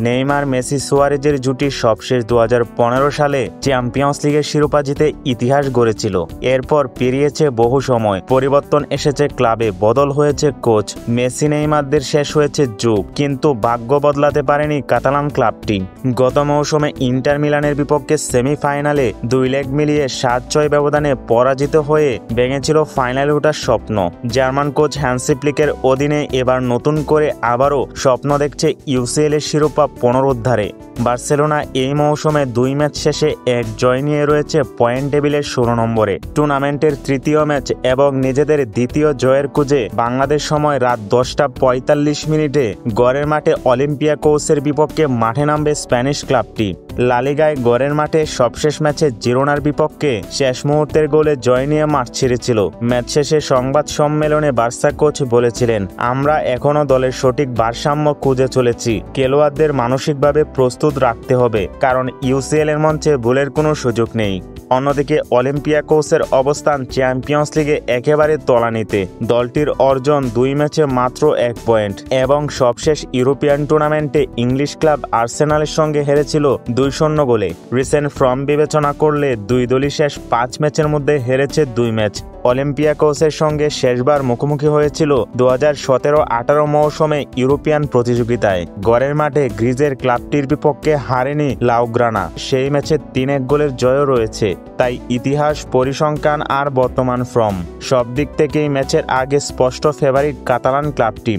Neymar Messi সুয়ারেজের জুটি সবশেষ 2015 সালে চ্যাম্পিয়ন্স লিগের শিরোপা জিতে ইতিহাস গড়েছিল। এরপর পেরিয়েছে বহু সময়, পরিবর্তন এসেছে ক্লাবে, বদল হয়েছে কোচ, মেসি নেইমারদের শেষ হয়েছে যুগ, কিন্তু ভাগ্য বদলাতে পারেনি কাতালান ক্লাবটি। গত মৌসুমে ইন্টার মিলানের বিপক্ষে সেমিফাইনালে 2 লেগ মিলিয়ে 7-6 ব্যবধানে পরাজিত হয়ে ভেঙেছিল ফাইনালে ওঠার স্বপ্ন। জার্মান কোচ হ্যান্সি ফ্লিকের অধীনে এবার নতুন করে আবারও স্বপ্ন দেখছে ইউসিএল এর শিরোপা পুনরুদ্ধারে। বার্সেলোনা এই মৌসুমে 2 ম্যাচ শেষে 1 জয় নিয়ে রয়েছে পয়েন্ট টেবিলের 16 নম্বরে। টুর্নামেন্টের তৃতীয় ম্যাচ এবং নিজেদের দ্বিতীয় জয়ের খুঁজে বাংলাদেশ সময় রাত 10:45 গড়ের মাঠে অলিম্পিয়াকোসের বিপক্ষে মাঠে নামবে স্প্যানিশ ক্লাবটি। লা লিগায় গড়ের মাঠে সবশেষ ম্যাচে জিরোনার বিপক্ষে শেষ মুহূর্তের গোলে জয় নিয়ে মাঠ ছেড়েছিল। ম্যাচ শেষে সংবাদ সম্মেলনে বার্সা কোচ বলেছিলেন, আমরা এখনও দলের সঠিক ভারসাম্য খুঁজে চলেছি। খেলোয়াড়দের মানসিকভাবে প্রস্তুত রাখতে হবে, কারণ ইউসিএল এর মঞ্চে ভুলের কোনো সুযোগ নেই। অন্যদিকে অলিম্পিয়াকোসের অবস্থান চ্যাম্পিয়ন্স লিগে একেবারে তলানিতে। দলটির অর্জন 2 ম্যাচে মাত্র 1 পয়েন্ট এবং সবশেষ ইউরোপিয়ান টুর্নামেন্টে ইংলিশ ক্লাব আর্সেনালের সঙ্গে হেরেছিল 2-0 গোলে। রিসেন্ট ফর্ম বিবেচনা করলে দুই দলই শেষ 5 ম্যাচের মধ্যে হেরেছে 2 ম্যাচ। অলিম্পিয়াকোসের সঙ্গে শেষবার মুখোমুখি হয়েছিল 2017-18 মৌসুমে ইউরোপিয়ান প্রতিযোগিতায়। গড়ের মাঠে গ্রিজের ক্লাবটির বিপক্ষে হারেনি লাউগ্রানা, সেই ম্যাচে 3-1 গোলের জয়ও রয়েছে। তাই ইতিহাস, পরিসংখ্যান আর বর্তমান ফর্ম সব দিক থেকেই ম্যাচের আগে স্পষ্ট ফেভারিট কাতালান ক্লাবটি।